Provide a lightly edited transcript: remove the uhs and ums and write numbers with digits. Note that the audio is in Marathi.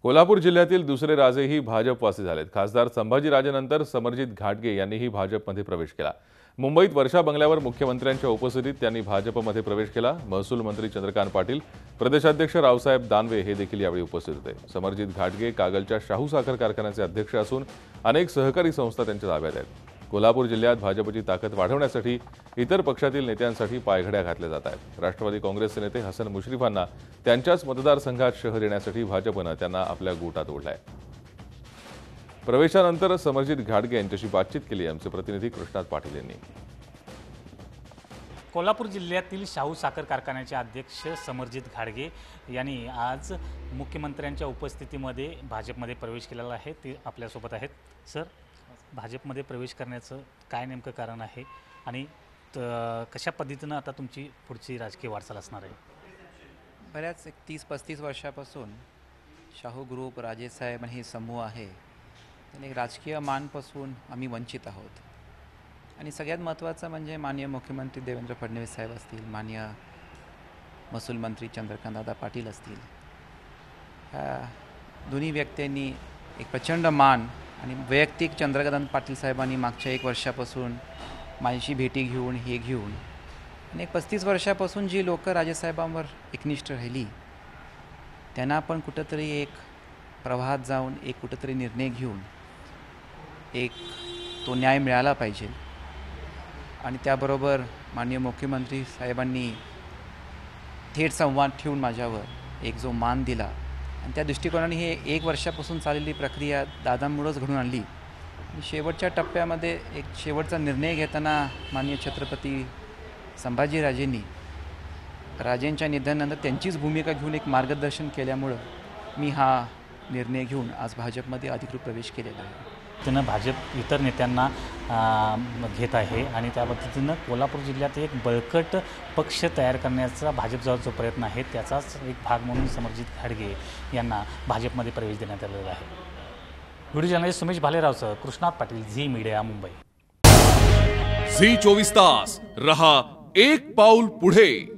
कोल्हापूर जिल्ह्यातील दुसरे राजेही भाजपवासी झालेत। खासदार संभाजीराजेनंतर समरजित घाटगे यांनीही भाजपमध्ये प्रवेश केला। मुंबईत वर्षा बंगल्यावर मुख्यमंत्र्यांच्या उपस्थितीत त्यांनी भाजपमध्ये प्रवेश केला। महसूल मंत्री चंद्रकांत पाटील, प्रदेशाध्यक्ष रावसाहेब दानवे हे देखील यावेळी उपस्थित होते। समरजित घाटगे कागलच्या शाहू साखर कारखान्याचे अध्यक्ष असून अनेक सहकारी संस्था त्यांच्या ताब्यात आहेत। कोल्हापूर जिल्ह्यात भाजपची ताकद वाढवण्यासाठी इतर पक्षातील नेत्यांसाठी पायघड्या घातल्या जात आहेत। राष्ट्रवादी काँग्रेसचे नेते हसन मुश्रीफांना त्यांच्याच मतदारसंघात शह देण्यासाठी भाजपनं त्यांना आपल्या गोटात ओढलंय। प्रवेशानंतर समरजित घाटगे यांच्याशी बातचीत केली आमचे प्रतिनिधी कृष्णात पाटील यांनी। कोल्हापूर जिल्ह्यातील शाहू साखर कारखान्याचे अध्यक्ष समरजित घाटगे यांनी आज मुख्यमंत्र्यांच्या उपस्थितीमध्ये भाजपमध्ये प्रवेश केलेला आहे। ते आपल्यासोबत आहेत। सर, भाजपमध्ये प्रवेश करण्याचं काय नेमकं कारण आहे आणि कशा पद्धतीनं आता तुमची पुढची राजकीय वाटचाल असणार आहे? बऱ्याच 30-35 वर्षापासून शाहू ग्रुप, राजेसाहेब आणि हे समूह आहे त्याने राजकीय मानपासून आम्ही वंचित आहोत। आणि सगळ्यात महत्त्वाचं म्हणजे माननीय मुख्यमंत्री देवेंद्र फडणवीस साहेब असतील, माननीय महसूल मंत्री चंद्रकांतदादा पाटील असतील, ह्या दोन्ही व्यक्तींनी एक प्रचंड मान आणि वैयक्तिक चंद्रकांत पाटील साहेबांनी मागच्या 1 वर्षापासून माझ्याशी भेटी घेऊन आणि 35 वर्षापासून जी लोक राजेसाहेबांवर एकनिष्ठ राहिली त्यांना पण कुठंतरी एक प्रवाहात जाऊन एक कुठंतरी निर्णय घेऊन एक तो न्याय मिळाला पाहिजे। आणि त्याबरोबर माननीय मुख्यमंत्री साहेबांनी थेट संवाद ठेवून माझ्यावर एक जो मान दिला आणि त्या दृष्टिकोनाने हे 1 वर्षापासून चाललेली प्रक्रिया दादांमुळेच घडून आणली। शेवटच्या टप्प्यामध्ये एक शेवटचा निर्णय घेताना माननीय छत्रपती संभाजीराजेंनी राजेंच्या निधनानंतर त्यांचीच भूमिका घेऊन एक मार्गदर्शन केल्यामुळं मी हा निर्णय घेऊन आज भाजपमध्ये अधिकृत प्रवेश केलेला आहे। त्यानं भाजप इतर नेत्यांना घेत आहे आणि त्या पद्धतीनं कोल्हापूर जिल्ह्यात एक बळकट पक्ष तयार करण्याचा भाजपचा जो प्रयत्न आहे त्याचाच एक भाग म्हणून समरजित घाटगे यांना भाजपमध्ये प्रवेश देण्यात आलेला आहे। व्हिडिओ जर्नलिस्ट सुमेश भालेरावसह कृष्णात पाटील, झी मीडिया, मुंबई। झी 24 तास रहा एक पाऊल पुढे।